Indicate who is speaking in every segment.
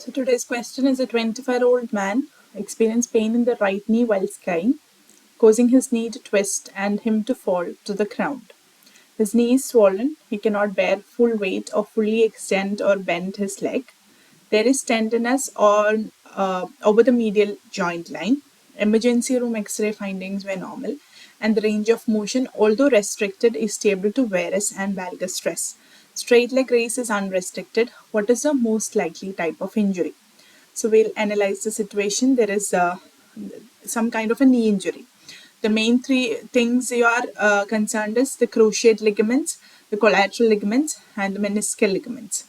Speaker 1: So today's question is: a 25-year-old man experienced pain in the right knee while skiing, causing his knee to twist and him to fall to the ground. His knee is swollen, he cannot bear full weight or fully extend or bend his leg. There is tenderness over the medial joint line. Emergency room X-ray findings were normal, and the range of motion, although restricted, is stable to varus and valgus stress. Straight leg raise is unrestricted. What is the most likely type of injury? So we'll analyze the situation. There is some kind of a knee injury. The main three things you are concerned is the cruciate ligaments, the collateral ligaments, and the meniscal ligaments.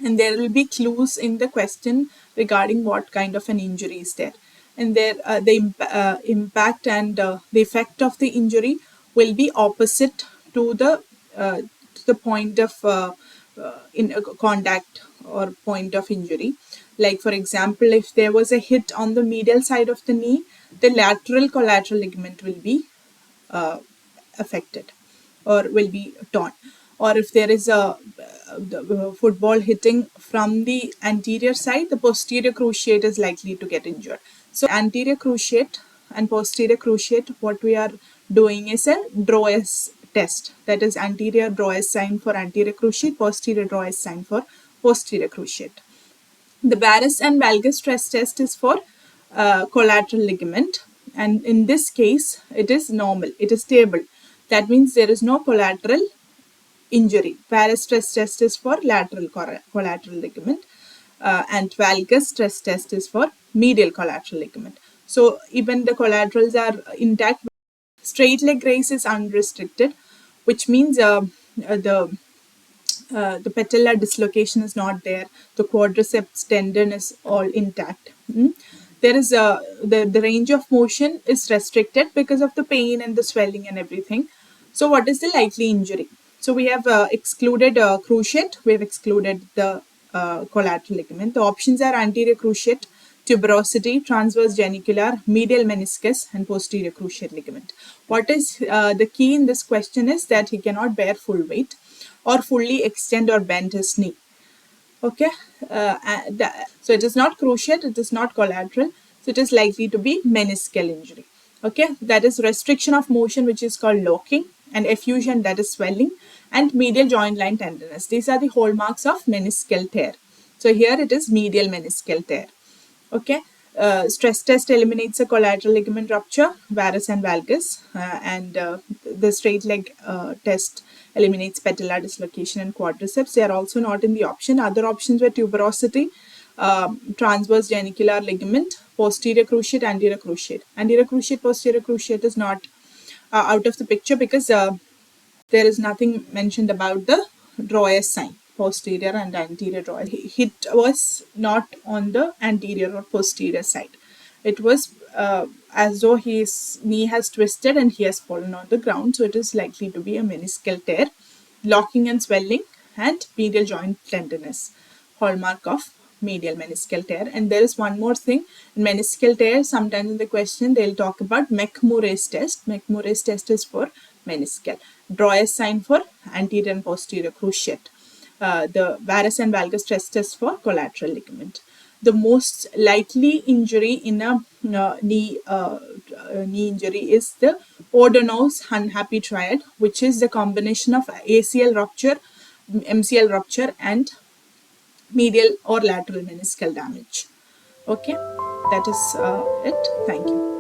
Speaker 1: And there will be clues in the question regarding what kind of an injury is there. And there, the impact and the effect of the injury will be opposite to the point of contact or point of injury. Like for example, if there was a hit on the medial side of the knee, the lateral collateral ligament will be affected or will be torn. Or if there is a football hitting from the anterior side, the posterior cruciate is likely to get injured. So anterior cruciate and posterior cruciate, what we are doing is a Drouais test. That is anterior Drouais sign for anterior cruciate, posterior Drouais sign for posterior cruciate. The varus and valgus stress test is for collateral ligament, and in this case it is normal, it is stable. That means there is no collateral injury. Varus stress test is for lateral collateral ligament, and valgus stress test is for medial collateral ligament. So even the collaterals are intact. Straight leg raise is unrestricted, which means the patellar dislocation is not there. The quadriceps tendon is all intact. There is the range of motion is restricted because of the pain and the swelling and everything. So what is the likely injury? So we have excluded cruciate, we have excluded the collateral ligament. The options are anterior cruciate, tuberosity, transverse genicular, medial meniscus, and posterior cruciate ligament. What is the key in this question is that he cannot bear full weight or fully extend or bend his knee. Okay, so it is not cruciate, it is not collateral, so it is likely to be meniscal injury. Okay, that is restriction of motion, which is called locking, and effusion, that is swelling, and medial joint line tenderness. These are the hallmarks of meniscal tear. So here it is medial meniscal tear. Okay, stress test eliminates a collateral ligament rupture, varus and valgus, and the straight leg test eliminates patellar dislocation and quadriceps. They are also not in the option. Other options were tuberosity, transverse genicular ligament, posterior cruciate, anterior cruciate. Anterior cruciate, posterior cruciate is not out of the picture because there is nothing mentioned about the Drouais sign, posterior and anterior Drouais. Hit was not on the anterior or posterior side. It was as though his knee has twisted and he has fallen on the ground. So it is likely to be a meniscal tear, locking and swelling, and medial joint tenderness, hallmark of medial meniscal tear. And there is one more thing in meniscal tear. Sometimes in the question they'll talk about McMurray's test. McMurray's test is for meniscal. Drouais sign for anterior and posterior cruciate. The varus and valgus stress test for collateral ligament. The most likely injury in a knee injury is the O'Donnell's unhappy triad, which is the combination of ACL rupture, MCL rupture, and medial or lateral meniscal damage. Okay, that is it. Thank you.